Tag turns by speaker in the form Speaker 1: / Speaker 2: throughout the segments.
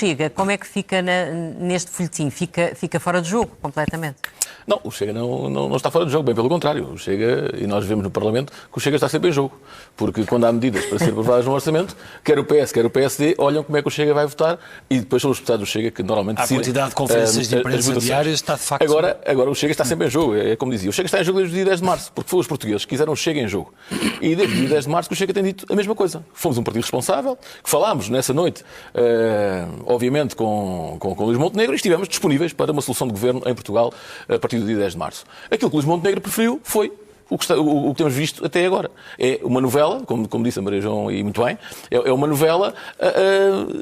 Speaker 1: Chega, como é que fica neste folhetim? Fica fora de jogo, completamente?
Speaker 2: Não, o Chega não está fora de jogo, bem pelo contrário. O Chega, e nós vemos no Parlamento, que o Chega está sempre em jogo. Porque quando há medidas para serem aprovadas no orçamento, quer o PS, quer o PSD, olham como é que o Chega vai votar e depois são os deputados do Chega que normalmente
Speaker 3: a
Speaker 2: decidem.
Speaker 3: quantidade de conferências de imprensa diárias está de facto...
Speaker 2: Agora o Chega está sempre em jogo, é como dizia. O Chega está em jogo desde o dia 10 de março, porque foram os portugueses que quiseram o Chega em jogo. E desde o dia 10 de março que o Chega tem dito a mesma coisa. Fomos um partido responsável, que falámos nessa noite, obviamente, com Luís Montenegro e estivemos disponíveis para uma solução de governo em Portugal a partir do dia 10 de março. Aquilo que Luís Montenegro preferiu foi o que temos visto até agora. É uma novela, como disse a Maria João e muito bem, é uma novela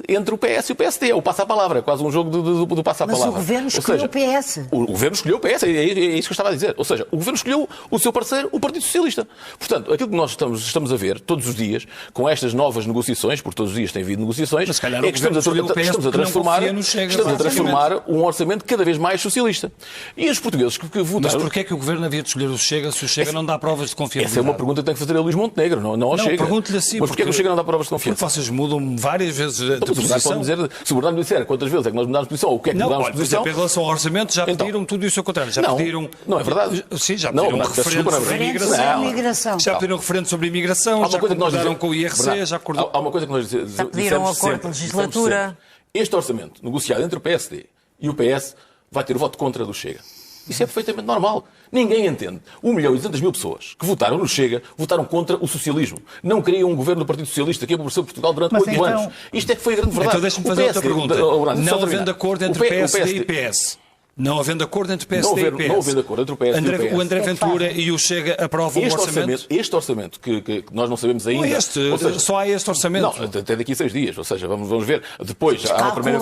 Speaker 2: entre o PS e o PSD. É o passa-a-palavra, é quase um jogo do passa-a-palavra.
Speaker 4: Mas o Governo escolheu o PS.
Speaker 2: O Governo escolheu o PS, é isso que eu estava a dizer. Ou seja, o Governo escolheu o seu parceiro, o Partido Socialista. Portanto, aquilo que nós estamos a ver todos os dias, com estas novas negociações, porque todos os dias tem havido negociações, é que estamos a transformar um orçamento cada vez mais socialista. E os portugueses que votaram...
Speaker 3: Mas porquê é que o Governo havia de escolher o Chega se o Chega não dá provas de confiança?
Speaker 2: Essa é uma pergunta que tem que fazer a Luís Montenegro, não ao Chega.
Speaker 3: Pergunto-lhe assim.
Speaker 2: Mas porquê que o Chega não dá provas de confiança?
Speaker 3: Porque vocês mudam várias vezes de posição.
Speaker 2: Se o Bernardo me disser quantas vezes é que nós mudámos de posição, ou o que é que mudámos de posição...
Speaker 3: Em relação ao orçamento já pediram tudo isso ao contrário. Já pediram...
Speaker 2: Não é verdade.
Speaker 3: Sim, já pediram referendo sobre a imigração. Já pediram referendo sobre a imigração, já acordaram com o IRC, já acordaram...
Speaker 2: Há uma coisa que nós dissemos
Speaker 1: já pediram um acordo de legislatura.
Speaker 2: Este orçamento negociado entre o PSD e o PS vai ter o voto contra do Chega. Isso é perfeitamente normal. Ninguém entende. 1.200.000 pessoas que votaram no Chega votaram contra o socialismo. Não queriam um governo do Partido Socialista que empobreceu Portugal durante 8 anos. Isto é que foi a grande verdade.
Speaker 3: Então deixe-me fazer outra pergunta. Não havendo acordo entre PSD e PS... Não havendo acordo entre PSD e PS.
Speaker 2: Não havendo acordo entre o PS e o PS.
Speaker 3: O André Ventura e o Chega aprovam o orçamento?
Speaker 2: Este orçamento, que nós não sabemos ainda...
Speaker 3: Não seja, só há este orçamento.
Speaker 2: Não, até daqui a 6 dias. Ou seja, vamos ver. Depois há uma primeira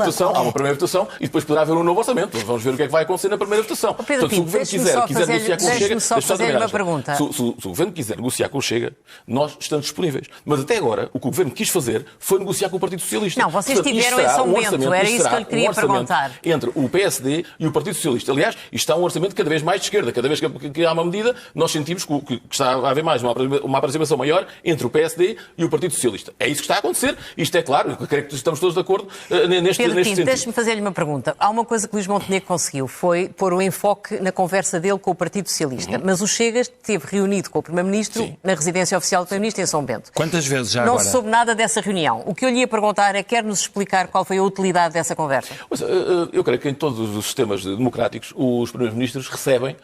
Speaker 2: votação, e depois poderá haver um novo orçamento. Vamos ver o que é que vai acontecer na primeira votação.
Speaker 1: Portanto, se o Governo quiser negociar com o Chega... Deixe-me só fazer uma pergunta.
Speaker 2: Se o Governo quiser negociar com o Chega, nós estamos disponíveis. Mas até agora, o que o Governo quis fazer foi negociar com o Partido Socialista.
Speaker 1: Não, vocês estiveram em São Bento. Era isso que eu lhe queria perguntar.
Speaker 2: Entre o PSD e o Partido Socialista. Aliás, isto está um orçamento cada vez mais de esquerda. Cada vez que há uma medida, nós sentimos que está a haver mais uma aproximação maior entre o PSD e o Partido Socialista. É isso que está a acontecer. Isto é claro. Eu creio que estamos todos de acordo neste sentido.
Speaker 1: Deixe-me fazer-lhe uma pergunta. Há uma coisa que Luís Montenegro conseguiu, foi pôr o enfoque na conversa dele com o Partido Socialista. Mas o Chega esteve reunido com o Primeiro-Ministro na residência oficial do Primeiro-Ministro em São Bento.
Speaker 3: Quantas vezes já
Speaker 1: agora?
Speaker 3: Não
Speaker 1: se soube nada dessa reunião. O que eu lhe ia perguntar é, quer-nos explicar qual foi a utilidade dessa conversa?
Speaker 2: Eu creio que em todos os sistemas democráticos, os Primeiros-Ministros recebem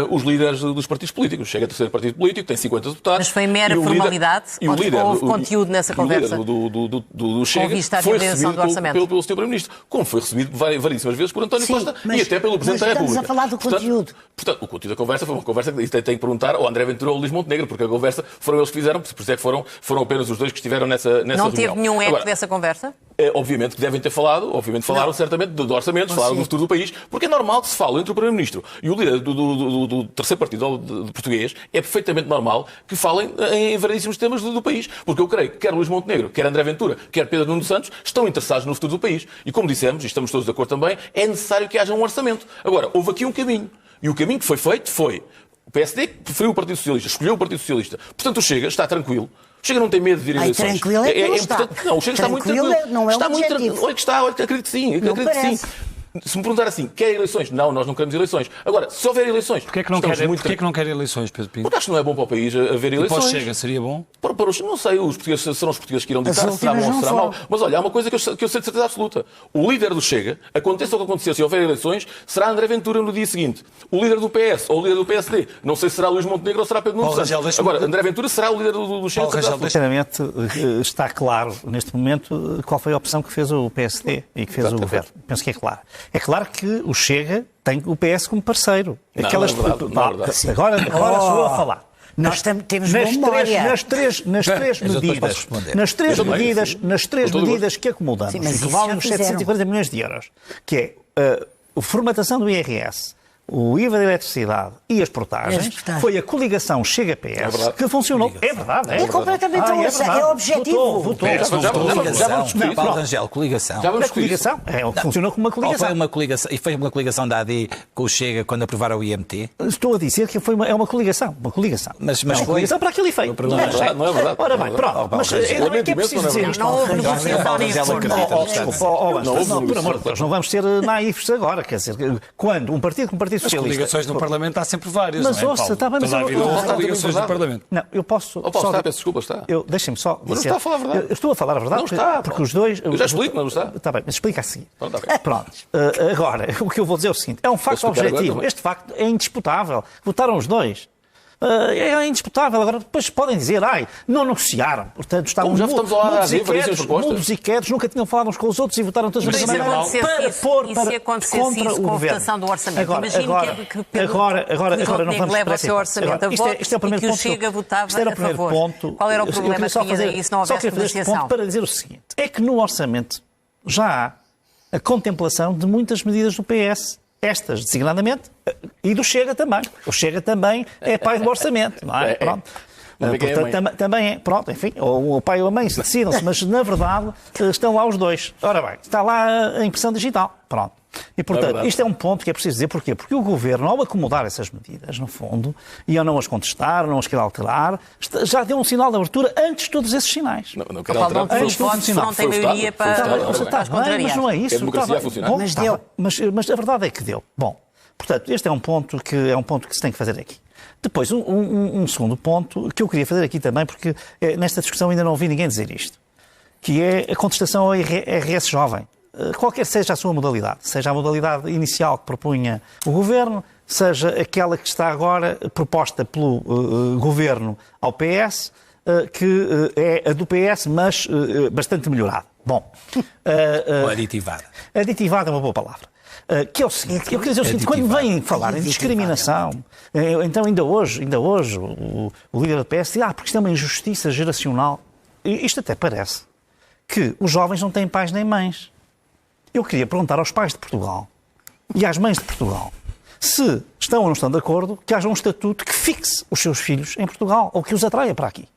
Speaker 2: os líderes dos partidos políticos. Chega a ser partido político, tem 50 deputados.
Speaker 1: Mas foi mera formalidade? Ou houve conteúdo nessa conversa?
Speaker 2: O líder do Chega
Speaker 1: foi recebido
Speaker 2: pelo Sr. Primeiro-Ministro, como foi recebido variedíssimas vezes por António Costa e até pelo Presidente da República.
Speaker 4: Estamos a falar do conteúdo.
Speaker 2: Portanto, o conteúdo da conversa foi uma conversa que tem que perguntar ao André Ventura ou ao Luís Montenegro, porque a conversa foram eles que fizeram, por isso é que foram apenas os dois que estiveram nessa reunião.
Speaker 1: Não teve nenhum eco dessa conversa?
Speaker 2: Obviamente que devem ter falado, falaram certamente do orçamento, falaram do futuro do país, porque é normal que se fale entre o Primeiro-Ministro e o líder do terceiro partido português, é perfeitamente normal que falem em variedíssimos temas do país, porque eu creio que quer Luís Montenegro, quer André Ventura, quer Pedro Nuno Santos, estão interessados no futuro do país. E como dissemos, e estamos todos de acordo também, é necessário que haja um orçamento. Agora, houve aqui um caminho. E o caminho que foi feito foi o PSD preferiu o Partido Socialista, escolheu o Partido Socialista. Portanto, o Chega está tranquilo. O Chega não tem medo de vir a eleições.
Speaker 4: Tranquilo é que não está.
Speaker 2: Não, o Chega está muito tranquilo.
Speaker 4: Não é
Speaker 2: está muito
Speaker 4: tranquilo.
Speaker 2: Olha que está, acredito que sim. Acredito que sim. Se me perguntar assim, quer eleições? Não, nós não queremos eleições. Agora, se houver eleições...
Speaker 3: Porquê é que não quer eleições, Pedro Pinto?
Speaker 2: Porque acho que não é bom para o país haver eleições.
Speaker 3: E Chega, seria bom?
Speaker 2: Não sei, os portugueses serão os portugueses que irão ditar se será bom ou se será mau. Mas olha, há uma coisa que eu sei de certeza absoluta. O líder do Chega, aconteça o que acontecer, se houver eleições, será André Ventura no dia seguinte. O líder do PS ou o líder do PSD, não sei se será Luís Montenegro ou será Pedro Nuno Santos. Agora, André Ventura será o líder do Chega.
Speaker 5: Sinceramente, está claro, neste momento, qual foi a opção que fez o PSD e que fez o Governo. Penso que é claro. É claro que o Chega tem o PS como parceiro.
Speaker 2: Não é verdade.
Speaker 5: Agora sou eu a falar.
Speaker 4: Nós temos memória.
Speaker 5: Nas três medidas que acumulamos, que valem uns 740 milhões de euros, que é a formatação do IRS, o IVA da eletricidade e as portagens, foi a coligação Chega-PS que funcionou. É verdade.
Speaker 4: É completamente é objetivo.
Speaker 5: Votou.
Speaker 6: Já vamos discutir. Paulo Rangel, coligação.
Speaker 5: Já vamos coligação. Funcionou como uma coligação.
Speaker 6: Foi uma coligação. E foi uma coligação da AD com o Chega quando aprovaram o IMT?
Speaker 5: Estou a dizer que é uma coligação. Uma coligação.
Speaker 6: Mas
Speaker 5: uma coligação para aquele efeito.
Speaker 2: Não é verdade.
Speaker 5: Ora bem, pronto. Mas é que é preciso dizer isto.
Speaker 1: Não houve negociação nisso.
Speaker 5: Por amor de Deus, não vamos ser naivos agora. Quer dizer, quando um partido como o Partido Socialista...
Speaker 3: Coligações no Parlamento há sempre várias,
Speaker 5: mas
Speaker 3: não é,
Speaker 5: ouça, está bem, mas...
Speaker 3: Toda a vida houve coligações no Parlamento.
Speaker 5: Não, eu posso...
Speaker 2: Está, peço desculpa, está.
Speaker 5: Deixem-me só...
Speaker 2: Mas não está a falar a verdade.
Speaker 5: Eu estou a falar a verdade.
Speaker 2: Não está.
Speaker 5: Porque os dois...
Speaker 2: Eu já explico, mas não está.
Speaker 5: Está bem, mas explica assim.
Speaker 2: Pronto.
Speaker 5: Agora, o que eu vou dizer é o seguinte. É um facto objetivo. Este facto é indisputável. Votaram os dois. É indisputável. Agora, depois podem dizer, não negociaram. Portanto, estavam mudos e quedos, nunca tinham falado uns com os outros e votaram todos da mesma maneira
Speaker 1: para pôr contra o governo. A votação do orçamento. Imagino que Pedro Montenegro leva o seu orçamento a voto e que o Chega votava a favor. Qual era o problema que tinha isso não houvesse negociação?
Speaker 5: Para dizer o seguinte, é que no orçamento já há a contemplação de muitas medidas do PS. Estas, designadamente, e do Chega também. O Chega também é pai do orçamento, não é? Pronto. Portanto, também é, pronto, enfim, ou o pai ou a mãe se decidam-se, mas na verdade estão lá os dois. Ora bem, está lá a impressão digital, pronto. E, portanto, isto é um ponto que é preciso dizer. Porquê? Porque o Governo, ao acomodar essas medidas, no fundo, e ao não as contestar, não as querer alterar, já deu um sinal de abertura antes de todos esses sinais.
Speaker 2: Não quero alterar.
Speaker 1: Não tem maioria para contrariar.
Speaker 5: Mas não é isso.
Speaker 2: A democracia a funcionar.
Speaker 5: Mas a verdade é que deu. Bom, portanto, este é um ponto que se tem que fazer aqui. Depois, um segundo ponto que eu queria fazer aqui também, porque nesta discussão ainda não ouvi ninguém dizer isto, que é a contestação ao RS jovem. Qualquer seja a sua modalidade, seja a modalidade inicial que propunha o Governo, seja aquela que está agora proposta pelo Governo ao PS, que é a do PS, mas bastante melhorada. Bom.
Speaker 6: Ou aditivada.
Speaker 5: Aditivada é uma boa palavra. Que é o seguinte, eu queria dizer o seguinte, quando vêm falar em discriminação, então ainda hoje o líder do PS diz, porque isto é uma injustiça geracional. Isto até parece que os jovens não têm pais nem mães. Eu queria perguntar aos pais de Portugal e às mães de Portugal se estão ou não estão de acordo que haja um estatuto que fixe os seus filhos em Portugal ou que os atraia para aqui.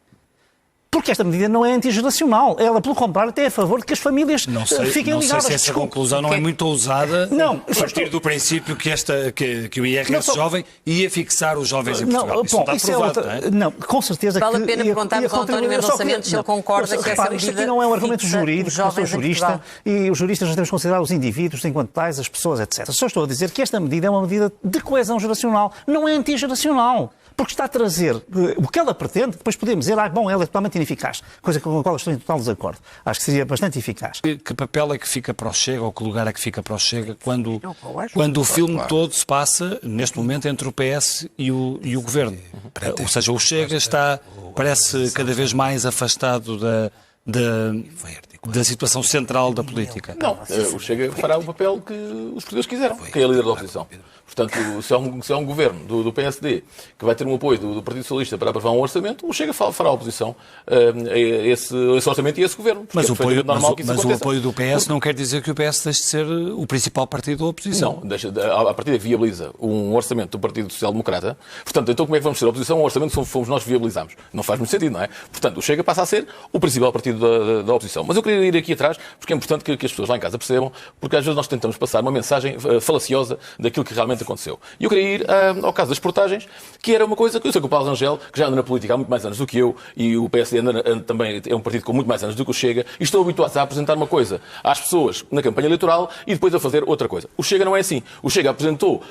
Speaker 5: Porque esta medida não é antigeracional. Ela, pelo contrário, até é a favor de que as famílias fiquem ligadas.
Speaker 3: Não sei se essa conclusão não é muito ousada a partir do princípio que o IRS jovem ia fixar os jovens em Portugal. Isso não está provado, não é?
Speaker 5: Não, com certeza
Speaker 1: que... Vale a pena perguntarmos ao António Mendonça Mendes se ele concorda que essa medida...
Speaker 5: Isto aqui não é um argumento jurídico, eu sou jurista, e os juristas não temos que considerar os indivíduos enquanto tais, as pessoas, etc. Só estou a dizer que esta medida é uma medida de coesão geracional, não é antigeracional. Porque está a trazer o que ela pretende, depois podemos dizer, ela é totalmente ineficaz, coisa com a qual estou em total desacordo. Acho que seria bastante eficaz.
Speaker 3: Que papel é que fica para o Chega, ou que lugar é que fica para o Chega, quando o filme todo se passa, neste momento, entre o PS e o Governo? Ou seja, o Chega parece cada vez mais afastado da situação central da política.
Speaker 2: Não, o Chega fará o papel que os portugueses quiseram, que é a líder da oposição. Portanto, se há um governo do PSD que vai ter um apoio do Partido Socialista para aprovar um orçamento, o Chega fará a oposição a esse orçamento e a esse governo.
Speaker 3: Mas o apoio do PS não quer dizer que o PS deixe de ser o principal partido da oposição.
Speaker 2: Não, a partir daí viabiliza um orçamento do Partido Social Democrata. Portanto, então como é que vamos ser a oposição? Um orçamento que fomos nós que viabilizamos. Não faz muito sentido, não é? Portanto, o Chega passa a ser o principal partido da oposição. Mas eu queria ir aqui atrás, porque é importante que as pessoas lá em casa percebam, porque às vezes nós tentamos passar uma mensagem falaciosa daquilo que realmente aconteceu. E eu queria ir ao caso das portagens, que era uma coisa que eu sei que o Paulo Rangel, que já anda na política há muito mais anos do que eu, e o PSD também é um partido com muito mais anos do que o Chega, e estão habituados a apresentar uma coisa às pessoas na campanha eleitoral e depois a fazer outra coisa. O Chega não é assim. O Chega apresentou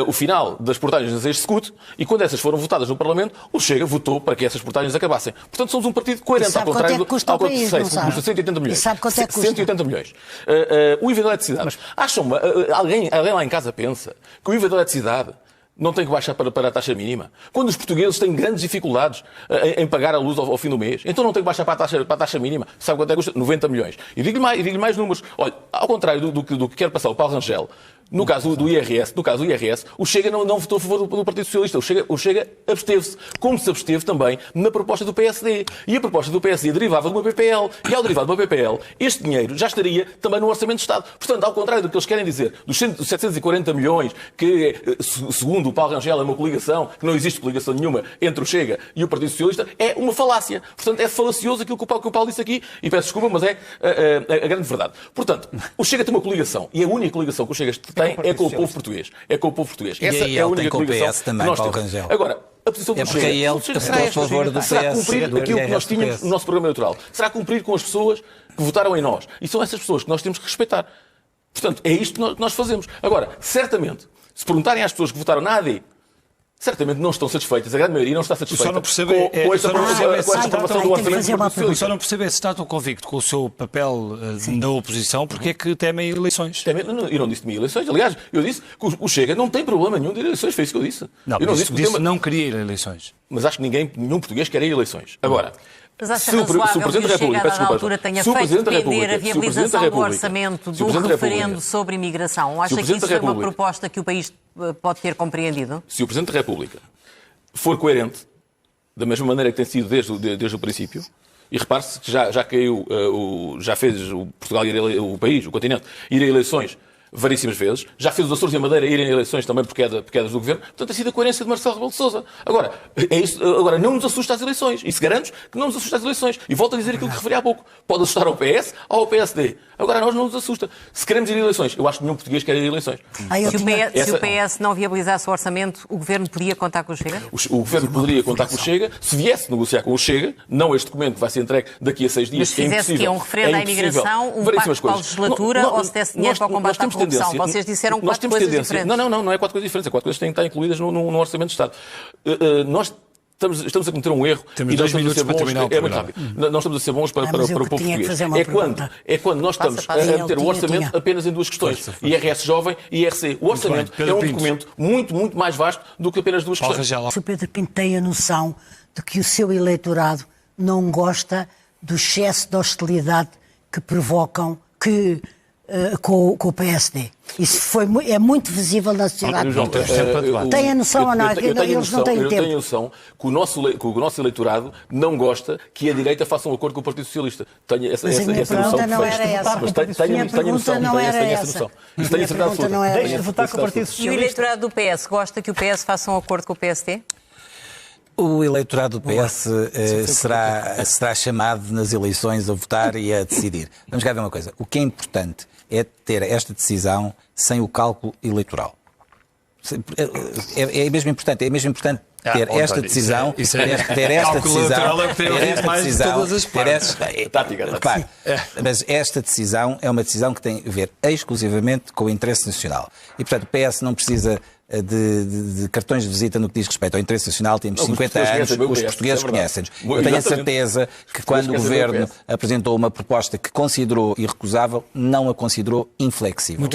Speaker 2: o final das portagens nas ex-SCUT e quando essas foram votadas no Parlamento, o Chega votou para que essas portagens acabassem. Portanto, somos um partido coerente, ao contrário do
Speaker 4: custa
Speaker 2: 180 milhões.
Speaker 4: E sabe quanto é que custa?
Speaker 2: 180 milhões. O IVA da eletricidade. Acham alguém lá em casa pensa que o IVA da eletricidade não tem que baixar para a taxa mínima? Quando os portugueses têm grandes dificuldades em pagar a luz ao fim do mês, então não tem que baixar para a taxa mínima. Sabe quanto é que custa? 90 milhões. E digo-lhe mais números. Olha, ao contrário do que quer passar o Paulo Rangel, No caso do IRS, o Chega não votou a favor do Partido Socialista. O Chega absteve-se, como se absteve também na proposta do PSD. E a proposta do PSD derivava de uma PPL. E ao derivar de uma PPL, este dinheiro já estaria também no Orçamento de Estado. Portanto, ao contrário do que eles querem dizer, dos 740 milhões, que, segundo o Paulo Rangel, é uma coligação, que não existe coligação nenhuma entre o Chega e o Partido Socialista, é uma falácia. Portanto, é falacioso aquilo que o Paulo disse aqui, e peço desculpa, mas é a grande verdade. Portanto, o Chega tem uma coligação, e a única coligação que o Chega tem é com o povo português. É com o povo português.
Speaker 6: E
Speaker 2: essa
Speaker 6: aí
Speaker 2: é a
Speaker 6: ele
Speaker 2: única
Speaker 6: tem com o
Speaker 2: coligação
Speaker 6: PS também,
Speaker 2: que nós
Speaker 6: Paulo
Speaker 2: temos.
Speaker 6: Rangel.
Speaker 2: Agora, a posição do
Speaker 6: porque
Speaker 2: Chega
Speaker 6: aí ele
Speaker 2: será
Speaker 6: votou a favor do
Speaker 2: será
Speaker 6: PS,
Speaker 2: cumprir
Speaker 6: do
Speaker 2: aquilo que nós
Speaker 6: IRS do
Speaker 2: tínhamos
Speaker 6: PS.
Speaker 2: no nosso programa eleitoral. Será cumprir com as pessoas que votaram em nós. E são essas pessoas que nós temos que respeitar. Portanto, é isto que nós fazemos. Agora, certamente, se perguntarem às pessoas que votaram na AD, certamente não estão satisfeitas, a grande maioria não está satisfeita com esta aprovação do Orçamento do Partido Socialista.
Speaker 3: Só não percebo se está tão convicto com o seu papel na oposição, porque é que temem eleições.
Speaker 2: Eu não disse temem eleições. Aliás, eu disse que o Chega não tem problema nenhum de eleições. Foi isso que eu disse.
Speaker 3: Não,
Speaker 2: eu não
Speaker 3: disse que não queria ir a eleições.
Speaker 2: Mas acho que nenhum português quer ir a eleições. Agora,
Speaker 1: mas acha razoável que o Chega, a dada altura, tenha feito depender a viabilização do orçamento do referendo sobre imigração? Acha que isso é uma proposta que o país pode ter compreendido?
Speaker 2: Se o Presidente da República for coerente, da mesma maneira que tem sido desde o princípio, e repare-se que já caiu, já fez o Portugal, o país, o continente, ir a eleições varíssimas vezes, já fez os Açores e a Madeira irem a eleições também por quedas do governo, portanto tem sido a coerência de Marcelo Rebelo de Sousa. Agora, agora não nos assusta as eleições, isso garanto que não nos assusta as eleições. E volto a dizer aquilo que referi há pouco, pode assustar ao PS ou ao PSD. Agora, a nós não nos assusta. Se queremos ir a eleições, eu acho que nenhum português quer ir a eleições.
Speaker 1: Se o PS não viabilizasse o orçamento, o Governo poderia contar com o Chega?
Speaker 2: O Governo poderia contar com o Chega, se viesse negociar com o Chega, não este documento que vai ser entregue daqui a 6 dias.
Speaker 1: Mas se fizesse que é um referendo à imigração, um pacto para a legislatura, ou se desse dinheiro para o combate à corrupção? Vocês disseram quatro coisas diferentes.
Speaker 2: Não é quatro coisas diferentes. É quatro coisas que têm que estar incluídas no Orçamento de Estado. Nós estamos a cometer um erro.
Speaker 3: Temos
Speaker 2: e
Speaker 3: 2 minutos para terminar o
Speaker 2: muito rápido. Nós estamos a ser bons para o povo português. É quando nós estamos a meter o orçamento apenas em duas questões. IRS jovem e IRC. O orçamento é um documento muito mais vasto do que apenas duas questões.
Speaker 4: O Pedro Pinto tem a noção de que o seu eleitorado não gosta do excesso de hostilidade que provocam com o PSD. Isso é muito visível na sociedade. Tem a noção ou não? Eles não têm tempo.
Speaker 2: Eu tenho a noção que o nosso eleitorado não gosta que a direita faça um acordo com o Partido Socialista. Tenho essa noção.
Speaker 4: Mas a minha pergunta não era essa.
Speaker 2: Mas tenho a noção.
Speaker 4: Não era essa.
Speaker 5: Deixe de votar com o Partido Socialista.
Speaker 1: E o eleitorado do PS gosta que o PS faça um acordo com o PSD?
Speaker 6: O eleitorado do PS será chamado nas eleições a votar e a decidir. Vamos cá ver uma coisa. O que é importante é ter esta decisão sem o cálculo eleitoral. É mesmo importante ter esta decisão, mas esta decisão é uma decisão que tem a ver exclusivamente com o interesse nacional. E, portanto, o PS não precisa de cartões de visita no que diz respeito ao interesse nacional. Temos 50 anos, os portugueses conhecem-nos. Eu tenho a certeza que quando o Governo apresentou uma proposta que considerou irrecusável, não a considerou inflexível.